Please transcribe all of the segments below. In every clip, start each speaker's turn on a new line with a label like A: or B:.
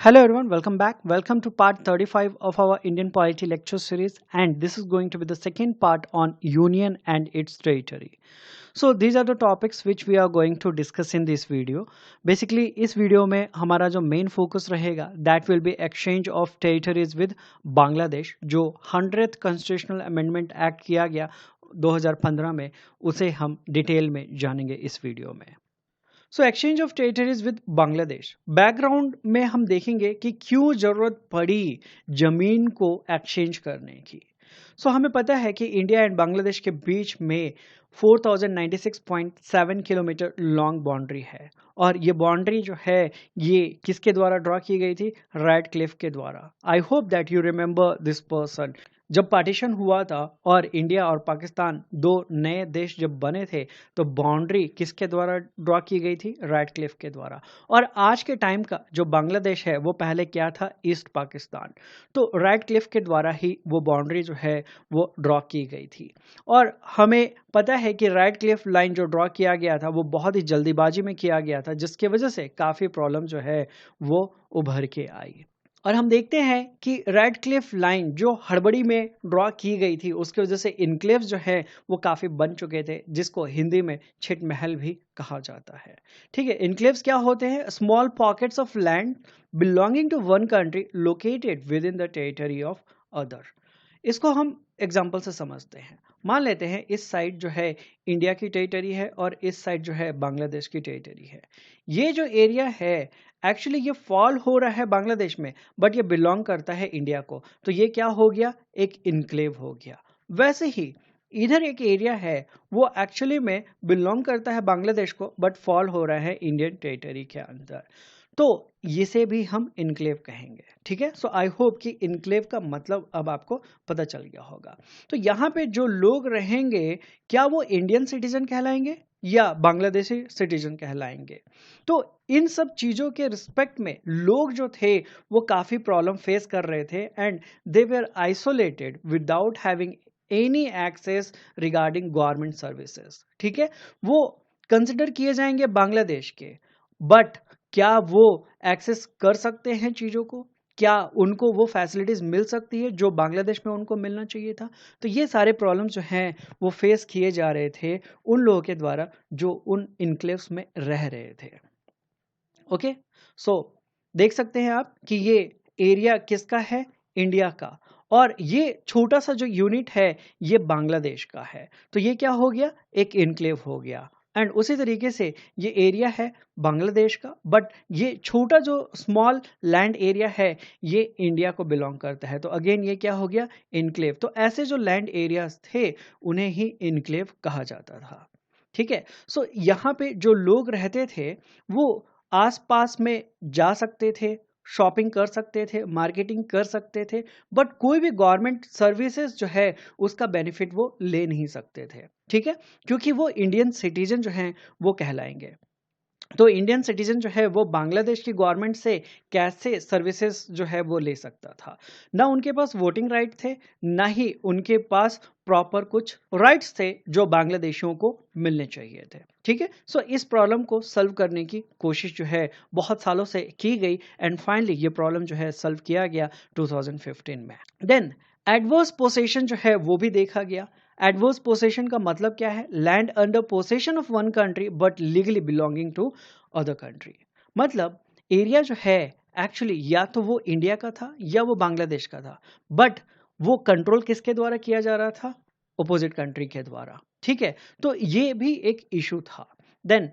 A: Hello everyone, welcome back. Welcome to part 35 of our Indian polity lecture series, and this is going to be the second part on union and its territory. So these are the topics which we are going to discuss in this video. Basically इस video में हमारा जो main focus रहेगा that will be exchange of territories with Bangladesh, जो 100th constitutional amendment act किया गया 2015 में, उसे हम डिटेल में जानेंगे इस वीडियो में। So exchange of territories with Bangladesh, background में हम देखेंगे कि क्यों जरूरत पड़ी जमीन को एक्सचेंज करने की। हमें पता है कि इंडिया एंड बांग्लादेश के बीच में 4096.7 किलोमीटर लॉन्ग बाउंड्री है, और ये बाउंड्री जो है ये किसके द्वारा ड्रॉ की गई थी? रेड क्लिफ के द्वारा। I hope that you remember this person. जब पार्टीशन हुआ था और इंडिया और पाकिस्तान दो नए देश जब बने थे, तो बाउंड्री किसके द्वारा ड्रॉ की गई थी? रेड क्लिफ के द्वारा। और आज के टाइम का जो बांग्लादेश है वो पहले क्या था? ईस्ट पाकिस्तान। तो रेड क्लिफ के द्वारा ही वो बाउंड्री जो है वो ड्रॉ की गई थी। और हमें पता है कि रेड क्लिफ लाइन जो ड्रॉ किया गया था वो बहुत ही जल्दीबाजी में किया गया था, जिसकी वजह से काफ़ी प्रॉब्लम जो है वो उभर के आई। और हम देखते हैं कि रेड क्लिफ लाइन जो हड़बड़ी में ड्रॉ की गई थी, उसकी वजह से इनक्लेव्स जो है वो काफ़ी बन चुके थे, जिसको हिंदी में छिट महल भी कहा जाता है। ठीक है, इनक्लेव्स क्या होते हैं? Small pockets of land belonging to one country located within the territory of other. इसको हम एग्जाम्पल से समझते हैं। मान लेते हैं इस साइड जो है इंडिया की टेरिटरी है और इस साइड जो है बांग्लादेश की टेरिटरी है। ये जो एरिया है एक्चुअली ये फॉल हो रहा है बांग्लादेश में, बट ये बिलोंग करता है इंडिया को, तो ये क्या हो गया? एक इनक्लेव हो गया। वैसे ही इधर एक एरिया है वो एक्चुअली में बिलोंग करता है बांग्लादेश को, बट फॉल हो रहा है इंडियन टेरिटरी के अंदर, तो इसे भी हम इनक्लेव कहेंगे। ठीक है, सो आई होप कि इनक्लेव का मतलब अब आपको पता चल गया होगा। तो यहाँ पे जो लोग रहेंगे, क्या वो इंडियन सिटीजन कहलाएंगे या बांग्लादेशी सिटीजन कहलाएंगे? तो इन सब चीज़ों के रिस्पेक्ट में लोग जो थे वो काफ़ी प्रॉब्लम फेस कर रहे थे, and they were isolated without having any access regarding government services. ठीक है, वो कंसिडर किए जाएंगे बांग्लादेश के, बट क्या वो एक्सेस कर सकते हैं चीज़ों को? क्या उनको वो फैसिलिटीज़ मिल सकती है जो बांग्लादेश में उनको मिलना चाहिए था? तो ये सारे प्रॉब्लम्स जो हैं वो फेस किए जा रहे थे उन लोगों के द्वारा जो उन इनक्लेव्स में रह रहे थे। ओके, सो देख सकते हैं आप कि ये एरिया किसका है? इंडिया का। और ये छोटा सा जो यूनिट है ये बांग्लादेश का है, तो ये क्या हो गया? एक इनक्लेव हो गया। एंड उसी तरीके से ये एरिया है बांग्लादेश का, बट ये छोटा जो स्मॉल लैंड एरिया है ये इंडिया को बिलोंग करता है, तो अगेन ये क्या हो गया? इनक्लेव। तो ऐसे जो लैंड एरियाज थे उन्हें ही इनक्लेव कहा जाता था। ठीक है, सो यहाँ पे जो लोग रहते थे वो आसपास में जा सकते थे, शॉपिंग कर सकते थे, मार्केटिंग कर सकते थे, बट कोई भी गवर्नमेंट सर्विसेज जो है उसका बेनिफिट वो ले नहीं सकते थे। ठीक है, क्योंकि वो इंडियन सिटीजन जो हैं वो कहलाएंगे। तो इंडियन सिटीजन जो है वो बांग्लादेश की गवर्नमेंट से कैसे सर्विसेज जो है वो ले सकता था? ना उनके पास वोटिंग राइट थे, ना ही उनके पास प्रॉपर कुछ राइट्स थे जो बांग्लादेशियों को मिलने चाहिए थे। ठीक है, सो इस प्रॉब्लम को सॉल्व करने की कोशिश जो है बहुत सालों से की गई, एंड फाइनली ये प्रॉब्लम जो है सॉल्व किया गया 2015 में। देन एडवर्स पोसेशन जो है वो भी देखा गया। एडवर्स पोसेशन का मतलब क्या है? Land under possession of one country but legally belonging to other country. मतलब एरिया जो है एक्चुअली या तो वो इंडिया का था या वो बांग्लादेश का था, बट वो कंट्रोल किसके द्वारा किया जा रहा था? अपोजिट कंट्री के द्वारा। ठीक है, तो ये भी एक इशू था। देन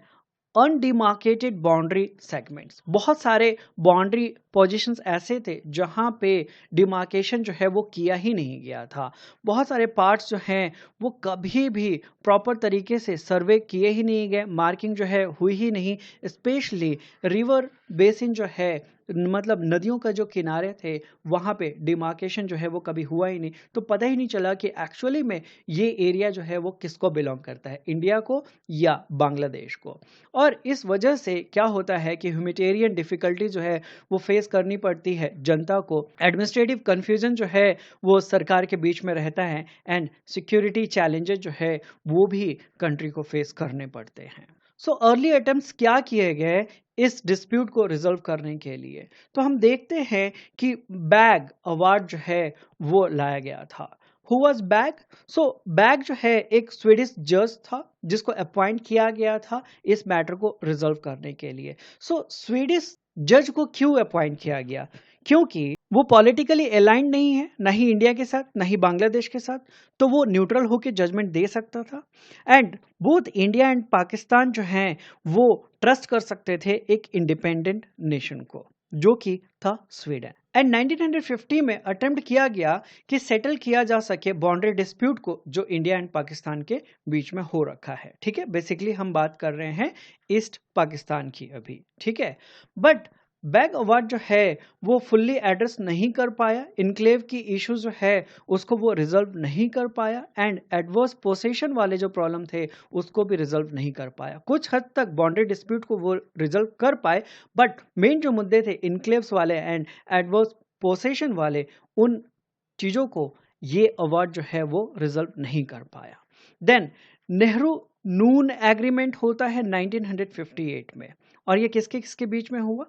A: अनडिमार्केटेड बाउंड्री सेगमेंट्स, बहुत सारे बाउंड्री पोजीशंस ऐसे थे जहां पे डिमार्केशन जो है वो किया ही नहीं गया था। बहुत सारे पार्ट्स जो हैं वो कभी भी प्रॉपर तरीके से सर्वे किए ही नहीं गए, मार्किंग जो है हुई ही नहीं। स्पेशली रिवर बेसिन जो है, मतलब नदियों का जो किनारे थे वहाँ पे डिमार्केशन जो है वो कभी हुआ ही नहीं, तो पता ही नहीं चला कि एक्चुअली में ये एरिया जो है वो किसको बिलोंग करता है, इंडिया को या बांग्लादेश को। और इस वजह से क्या होता है कि ह्यूमैनिटेरियन डिफिकल्टी जो है वो फेस करनी पड़ती है जनता को। एडमिनिस्ट्रेटिव कन्फ्यूजन जो है वो सरकार के बीच में रहता है, एंड सिक्योरिटी चैलेंजेस जो है वो भी कंट्री को फेस करने पड़ते हैं। सो अर्ली अटेम्प्ट्स क्या किए गए इस डिस्प्यूट को रिजॉल्व करने के लिए? तो हम देखते हैं कि बैग अवार्ड जो है वो लाया गया था। Who was bag? So bag जो है एक स्वीडिश जज था जिसको अपॉइंट किया गया था इस मैटर को रिजॉल्व करने के लिए। सो स्वीडिश जज को क्यों अपॉइंट किया गया? क्योंकि वो पॉलिटिकली अलाइंड नहीं है, ना ही इंडिया के साथ ना ही बांग्लादेश के साथ, तो वो न्यूट्रल होकर जजमेंट दे सकता था। And both India and Pakistan जो हैं वो ट्रस्ट कर सकते थे एक इंडिपेंडेंट नेशन को, जो कि था स्वीडन। एंड 1950 में अटेम्प्ट किया गया कि सेटल किया जा सके बाउंड्री डिस्प्यूट को जो इंडिया एंड पाकिस्तान के बीच में हो रखा है। ठीक है, बेसिकली हम बात कर रहे हैं ईस्ट पाकिस्तान की अभी। ठीक है, बट बैग अवार्ड जो है वो फुल्ली एड्रेस नहीं कर पाया, इनक्लेव की इश्यूज जो है उसको वो रिजल्व नहीं कर पाया, एंड एडवर्स पोसेशन वाले जो प्रॉब्लम थे उसको भी रिजल्व नहीं कर पाया। कुछ हद तक बाउंड्री डिस्प्यूट को वो रिजल्व कर पाए, बट मेन जो मुद्दे थे इनक्लेव्स वाले एंड एडवर्स पोसेशन वाले, उन चीज़ों को ये अवार्ड जो है वो रिजल्व नहीं कर पाया। देन नेहरू नून एग्रीमेंट होता है 1958 में, और ये किसके किसके बीच में हुआ?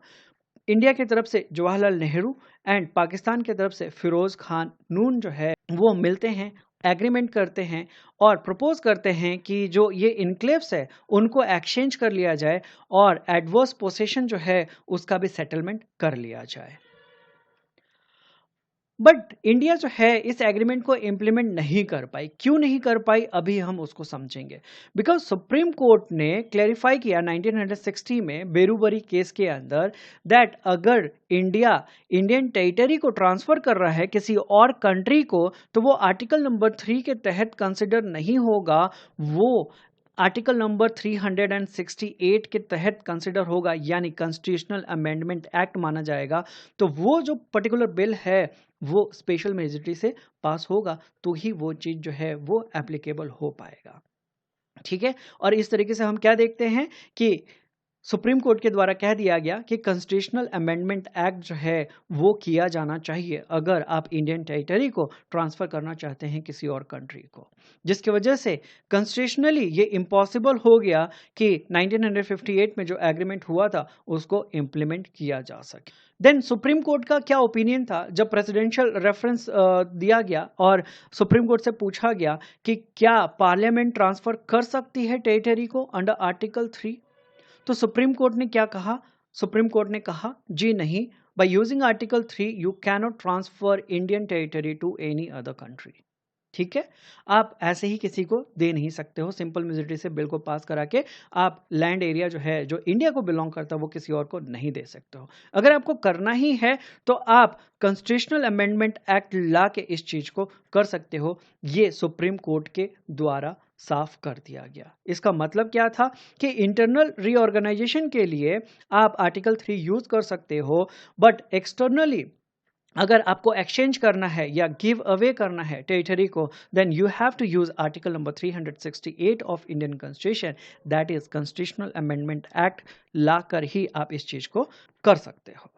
A: इंडिया की तरफ से जवाहरलाल नेहरू एंड पाकिस्तान की तरफ से फिरोज खान नून जो है वो मिलते हैं, एग्रीमेंट करते हैं और प्रपोज करते हैं कि जो ये इनक्लेव्स है उनको एक्सचेंज कर लिया जाए और एडवर्स पोसेशन जो है उसका भी सेटलमेंट कर लिया जाए। बट इंडिया जो है इस एग्रीमेंट को इम्प्लीमेंट नहीं कर पाई। क्यों नहीं कर पाई अभी हम उसको समझेंगे। बिकॉज सुप्रीम कोर्ट ने क्लैरिफाई किया 1960 में बेरूबरी केस के अंदर दैट अगर इंडिया इंडियन टेरिटरी को ट्रांसफर कर रहा है किसी और कंट्री को, तो वो आर्टिकल नंबर 3 के तहत कंसिडर नहीं होगा, वो आर्टिकल नंबर 368 के तहत कंसिडर होगा, यानी कॉन्स्टिट्यूशनल अमेंडमेंट एक्ट माना जाएगा। तो वो जो पर्टिकुलर बिल है वो स्पेशल मेजॉरिटी से पास होगा, तो ही वो चीज़ जो है वो एप्लीकेबल हो पाएगा। ठीक है, और इस तरीके से हम क्या देखते हैं कि सुप्रीम कोर्ट के द्वारा कह दिया गया कि कॉन्स्टिट्यूशनल अमेंडमेंट एक्ट जो है वो किया जाना चाहिए अगर आप इंडियन टेरिटरी को ट्रांसफ़र करना चाहते हैं किसी और कंट्री को, जिसकी वजह से कॉन्स्टिट्यूशनली ये इम्पॉसिबल हो गया कि 1958 में जो एग्रीमेंट हुआ था उसको इम्प्लीमेंट किया जा सके। देन सुप्रीम कोर्ट का क्या ओपिनियन था जब प्रेसिडेंशियल रेफरेंस दिया गया और सुप्रीम कोर्ट से पूछा गया कि क्या पार्लियामेंट ट्रांसफ़र कर सकती है टेरिटरी को अंडर आर्टिकल 3? तो सुप्रीम कोर्ट ने क्या कहा? सुप्रीम कोर्ट ने कहा जी नहीं, by using article 3 you cannot transfer Indian territory to any other country. ठीक है, आप ऐसे ही किसी को दे नहीं सकते हो, सिंपल मेजोरिटी से बिल को पास करा के आप लैंड एरिया जो है जो इंडिया को बिलोंग करता है वो किसी और को नहीं दे सकते हो। अगर आपको करना ही है तो आप कॉन्स्टिट्यूशनल अमेंडमेंट एक्ट ला के इस चीज को कर सकते हो। ये सुप्रीम कोर्ट के द्वारा साफ कर दिया गया। इसका मतलब क्या था कि इंटरनल रीऑर्गेनाइजेशन के लिए आप आर्टिकल 3 यूज कर सकते हो, बट एक्सटर्नली अगर आपको एक्सचेंज करना है या गिव अवे करना है टेरिटरी को, then you have to use article number 368 of Indian constitution, that is constitutional amendment act, ला कर ही आप इस चीज को कर सकते हो।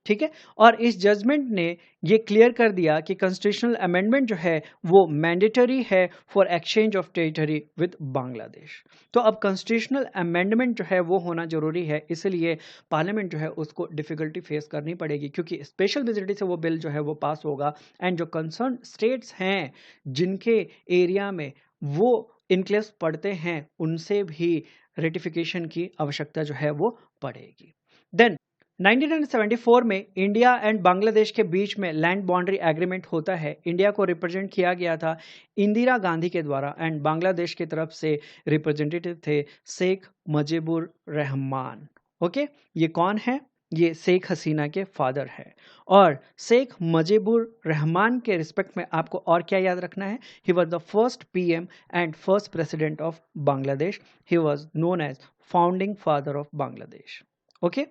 A: ठीक है, और इस जजमेंट ने ये क्लियर कर दिया कि कॉन्स्टिट्यूशनल अमेंडमेंट जो है वो मैंडेटरी है for exchange of territory with Bangladesh. तो अब कॉन्स्टिट्यूशनल अमेंडमेंट जो है वो होना जरूरी है, इसलिए पार्लियामेंट जो है उसको डिफिकल्टी फेस करनी पड़ेगी क्योंकि स्पेशल मेजॉरिटी से वो बिल जो है वो पास होगा। एंड जो कंसर्न स्टेट्स हैं जिनके एरिया में वो इनक्लेव्स पड़ते हैं उनसे भी रेटिफिकेशन की आवश्यकता जो है वो पड़ेगी। देन 1974 में इंडिया एंड बांग्लादेश के बीच में लैंड बाउंड्री एग्रीमेंट होता है। इंडिया को रिप्रेजेंट किया गया था इंदिरा गांधी के द्वारा एंड बांग्लादेश की तरफ से रिप्रेजेंटेटिव थे शेख मुजीबुर रहमान। ओके, ये कौन है? ये शेख हसीना के फादर है। और शेख मुजीबुर रहमान के रिस्पेक्ट में आपको और क्या याद रखना है? He was the first PM and first president of Bangladesh. He was known as founding father of Bangladesh. Okay,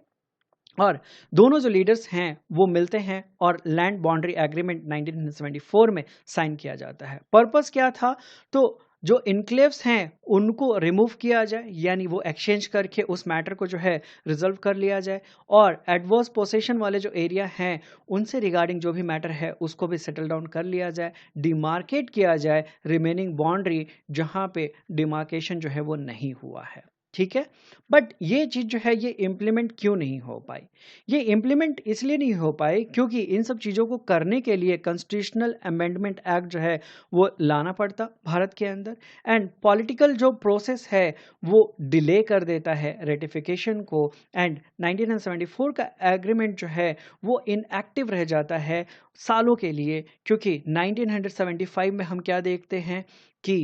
A: और दोनों जो लीडर्स हैं वो मिलते हैं और लैंड बाउंड्री एग्रीमेंट 1974 में साइन किया जाता है। पर्पस क्या था? तो जो इनक्लेव्स हैं उनको रिमूव किया जाए, यानी वो एक्सचेंज करके उस मैटर को जो है रिजल्व कर लिया जाए, और एडवर्स पोसेशन वाले जो एरिया हैं उनसे रिगार्डिंग जो भी मैटर है उसको भी सेटल डाउन कर लिया जाए, डिमार्केट किया जाए रिमेनिंग बाउंड्री जहाँ पे डिमार्केशन जो है वो नहीं हुआ है। ठीक है। बट ये चीज़ जो है ये इम्प्लीमेंट क्यों नहीं हो पाई? ये इम्प्लीमेंट इसलिए नहीं हो पाई क्योंकि इन सब चीज़ों को करने के लिए कॉन्स्टिट्यूशनल अमेंडमेंट एक्ट जो है वो लाना पड़ता भारत के अंदर, एंड पॉलिटिकल जो प्रोसेस है वो डिले कर देता है रेटिफिकेशन को, एंड 1974 का एग्रीमेंट जो है वो इनएक्टिव रह जाता है सालों के लिए, क्योंकि 1975 में हम क्या देखते हैं कि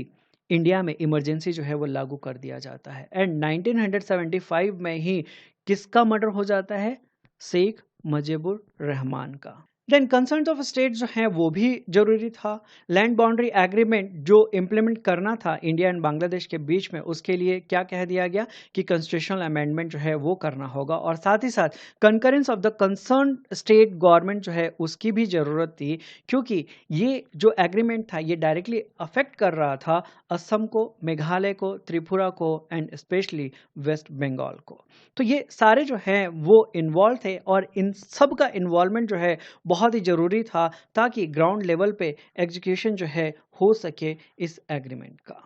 A: इंडिया में इमरजेंसी जो है वो लागू कर दिया जाता है, एंड 1975 में ही किसका मर्डर हो जाता है? शेख मुजीबुर रहमान का। देन कंसर्न ऑफ स्टेट जो है वो भी जरूरी था। लैंड बाउंड्री एग्रीमेंट जो इम्प्लीमेंट करना था इंडिया एंड बांग्लादेश के बीच में, उसके लिए क्या कह दिया गया कि कॉन्स्टिट्यूशनल अमेंडमेंट जो है वो करना होगा, और साथ ही साथ concurrence of the concern state government जो है उसकी भी ज़रूरत थी, क्योंकि ये जो एग्रीमेंट था ये डायरेक्टली अफेक्ट कर रहा था असम को, मेघालय को, त्रिपुरा को, एंड स्पेशली वेस्ट बंगाल को। तो ये सारे जो हैं वो इन्वॉल्व थे, और इन सब का इन्वॉल्वमेंट जो है बहुत ही ज़रूरी था ताकि ग्राउंड लेवल पे एग्जीक्यूशन जो है हो सके इस एग्रीमेंट का।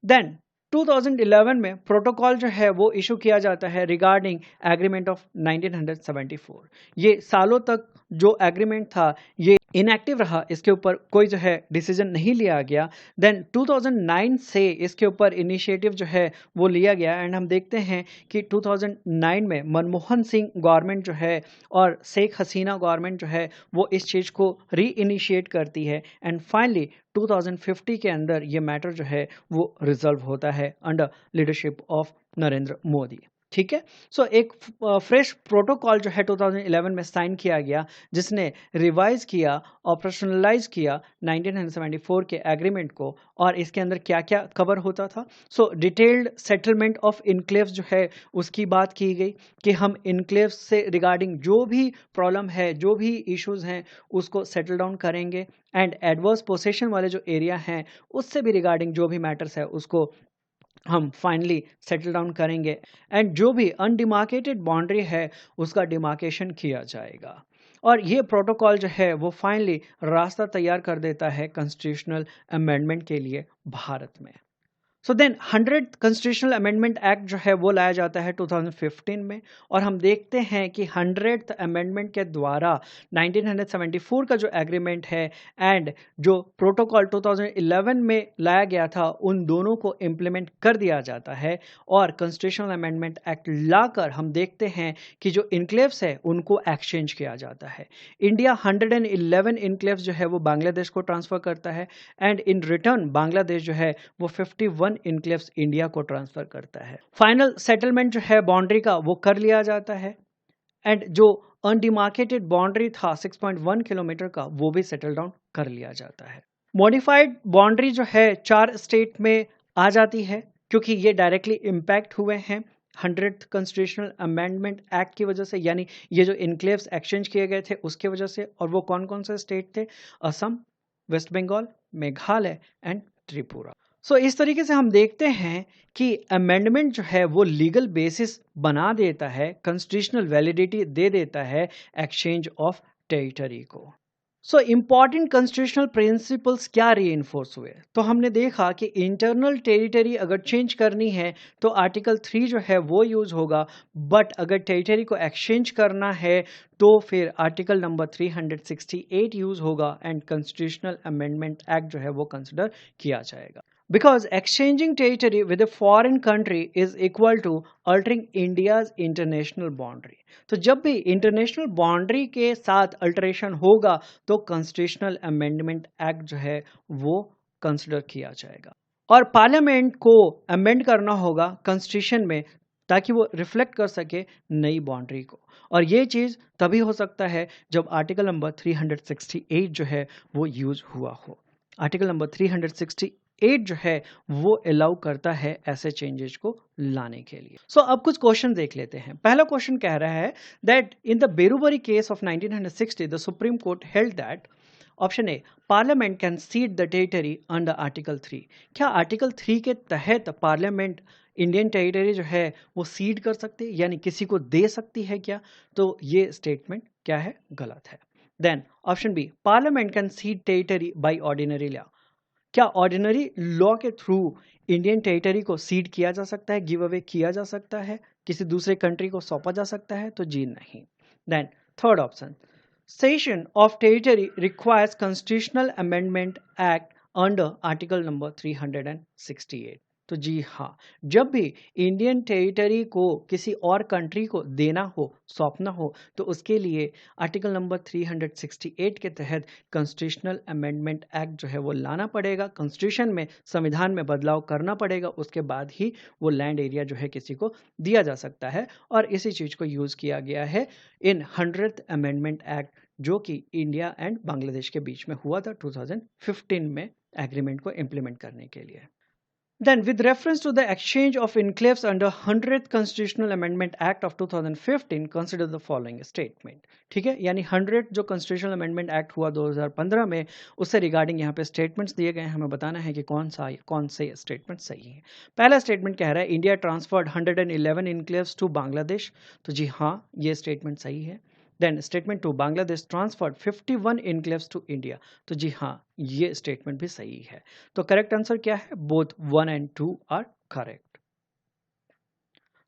A: देन 2011 में प्रोटोकॉल जो है वो इशू किया जाता है रिगार्डिंग एग्रीमेंट ऑफ 1974। ये सालों तक जो एग्रीमेंट था ये इनएक्टिव रहा, इसके ऊपर कोई जो है डिसीजन नहीं लिया गया। देन 2009 से इसके ऊपर इनिशिएटिव जो है वो लिया गया, एंड हम देखते हैं कि 2009 में मनमोहन सिंह गवर्नमेंट जो है और शेख हसीना गवर्नमेंट जो है वो इस चीज़ को री इनिशिएट करती है, एंड फाइनली 2050 के अंदर ये मैटर जो है वो रिजल्व होता है under leadership of Narendra Modi. ठीक है। सो एक फ्रेश प्रोटोकॉल जो है 2011 में साइन किया गया, जिसने रिवाइज किया, ऑपरेशनलाइज किया 1974 के एग्रीमेंट को, और इसके अंदर क्या क्या कवर होता था। सो डिटेल्ड सेटलमेंट ऑफ इनक्लेव्स जो है उसकी बात की गई कि हम इनक्लेव्स से रिगार्डिंग जो भी प्रॉब्लम है, जो भी इश्यूज हैं उसको सेटल डाउन करेंगे, एंड एडवर्स पोसेशन वाले जो एरिया हैं उससे भी रिगार्डिंग जो भी मैटर्स है उसको हम फाइनली सेटल डाउन करेंगे, एंड जो भी अनडिमार्केटेड बाउंड्री है उसका डिमार्केशन किया जाएगा। और ये प्रोटोकॉल जो है वो फाइनली रास्ता तैयार कर देता है कॉन्स्टिट्यूशनल अमेंडमेंट के लिए भारत में। So then 100th constitutional amendment act जो है वो लाया जाता है 2015 में, और हम देखते हैं कि 100th अमेंडमेंट के द्वारा 1974 का जो एग्रीमेंट है एंड जो प्रोटोकॉल 2011 में लाया गया था उन दोनों को इम्प्लीमेंट कर दिया जाता है, और कॉन्स्टिट्यूशनल अमेंडमेंट एक्ट लाकर हम देखते हैं कि जो इनक्लेव्स है उनको एक्सचेंज किया जाता है। इंडिया 111 इनक्लेव्स जो है वो बांग्लादेश को ट्रांसफ़र करता है, एंड इन रिटर्न बांग्लादेश जो है वो 51 इनक्लेव्स इंडिया को ट्रांसफर करता है। फाइनल सेटलमेंट जो है बाउंड्री का वो कर लिया जाता है, एंड जो अनडिमार्केटेड बाउंड्री था 6.1 किलोमीटर का वो भी सेटल डाउन कर लिया जाता है। मॉडिफाइड बाउंड्री जो है 4 स्टेट में आ जाती है, क्योंकि ये डायरेक्टली इम्पैक्ट हुए हैं 100th कॉन्स्टिट्यूशनल अमेंडमेंट एक्ट की वजह से, यानी ये जो इनक्लेव्स एक्सचेंज किए गए थे उसके वजह से। और वो कौन कौन से स्टेट थे? Assam, west Bengal, Meghalaya and Tripura. So इस तरीके से हम देखते हैं कि अमेंडमेंट जो है वो लीगल बेसिस बना देता है, कॉन्स्टिट्यूशनल वैलिडिटी दे देता है एक्सचेंज ऑफ टेरिटरी को। सो इम्पॉर्टेंट कॉन्स्टिट्यूशनल प्रिंसिपल्स क्या रीइंफोर्स हुए? तो हमने देखा कि इंटरनल टेरिटरी अगर चेंज करनी है तो आर्टिकल 3 जो है वो यूज़ होगा, बट अगर टेरिटरी को एक्सचेंज करना है तो फिर आर्टिकल नंबर 368 यूज़ होगा, एंड कॉन्स्टिट्यूशनल अमेंडमेंट एक्ट जो है वो कंसिडर किया जाएगा। Because exchanging territory with a foreign country is equal to altering India's international boundary. तो जब भी इंटरनेशनल बाउंड्री के साथ अल्टरेशन होगा तो कॉन्स्टिट्यूशनल अमेंडमेंट एक्ट जो है वो कंसिडर किया जाएगा, और पार्लियामेंट को अमेंड करना होगा कॉन्स्टिट्यूशन में ताकि वो रिफ्लेक्ट कर सके नई बाउंड्री को। और ये चीज़ तभी हो सकता है जब आर्टिकल नंबर 368 जो है वो यूज हुआ हो। आर्टिकल नंबर 368 जो है वो अलाउ करता है ऐसे चेंजेस को लाने के लिए। सो अब कुछ क्वेश्चन देख लेते हैं। पहला क्वेश्चन कह रहा है that in the Berubari case of 1960 the supreme court held that option A parliament can cede the territory under article 3। क्या आर्टिकल 3 के तहत पार्लियामेंट इंडियन टेरिटरी जो है वो सीड कर सकती है, यानी किसी को दे सकती है क्या? तो ये स्टेटमेंट क्या है? गलत है। Then option B parliament can cede territory by ordinary law. क्या ऑर्डिनरी लॉ के थ्रू इंडियन टेरिटरी को सीड किया जा सकता है, गिव अवे किया जा सकता है, किसी दूसरे कंट्री को सौंपा जा सकता है? तो जी नहीं। Then third option, cession of territory requires constitutional amendment act under article number 368। तो जी हाँ, जब भी इंडियन टेरिटरी को किसी और कंट्री को देना हो, सौंपना हो, तो उसके लिए आर्टिकल नंबर 368 के तहत कॉन्स्टिट्यूशनल अमेंडमेंट एक्ट जो है वो लाना पड़ेगा, कॉन्स्टिट्यूशन में, संविधान में बदलाव करना पड़ेगा, उसके बाद ही वो लैंड एरिया जो है किसी को दिया जा सकता है। और इसी चीज़ को यूज़ किया गया है इन 100th अमेंडमेंट एक्ट, जो कि इंडिया एंड बांग्लादेश के बीच में हुआ था 2015 में एग्रीमेंट को इम्प्लीमेंट करने के लिए। Then, with reference to the exchange of enclaves under 100th Constitutional Amendment Act of 2015, consider the following statement. ठीक है, यानी 100 जो Constitutional Amendment Act हुआ 2015 में, उससे रिगार्डिंग यहाँ पे स्टेटमेंट्स दिए गए हैं, हमें बताना है कि कौन से स्टेटमेंट सही है। पहला स्टेटमेंट कह रहा है India transferred 111 enclaves to Bangladesh, तो जी हाँ, ये स्टेटमेंट सही है। Then statement two Bangladesh transferred 51 enclaves to India, तो जी हाँ, ये स्टेटमेंट भी सही है। तो करेक्ट आंसर क्या है? Both 1 and 2 are correct.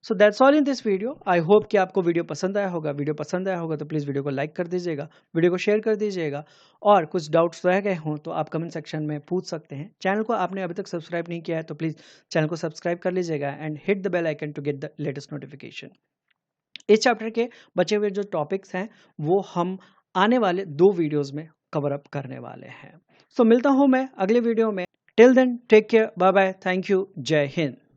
A: So that's all in this video. I hope कि आपको वीडियो पसंद आया होगा। वीडियो पसंद आया होगा तो प्लीज़ वीडियो को लाइक कर दीजिएगा, वीडियो को शेयर कर दीजिएगा, और कुछ डाउट्स रह गए हों तो आप कमेंट सेक्शन में पूछ सकते हैं। चैनल को आपने अभी तक सब्सक्राइब नहीं किया है तो प्लीज़ चैनल को सब्सक्राइब कर लीजिएगा and hit the bell icon to get the latest notification. इस चैप्टर के बचे हुए जो टॉपिक्स हैं वो हम आने वाले 2 वीडियोज़ में कवर अप करने वाले हैं। सो मिलता हूँ मैं अगले वीडियो में। Till then take care, bye bye, thank you, जय हिंद।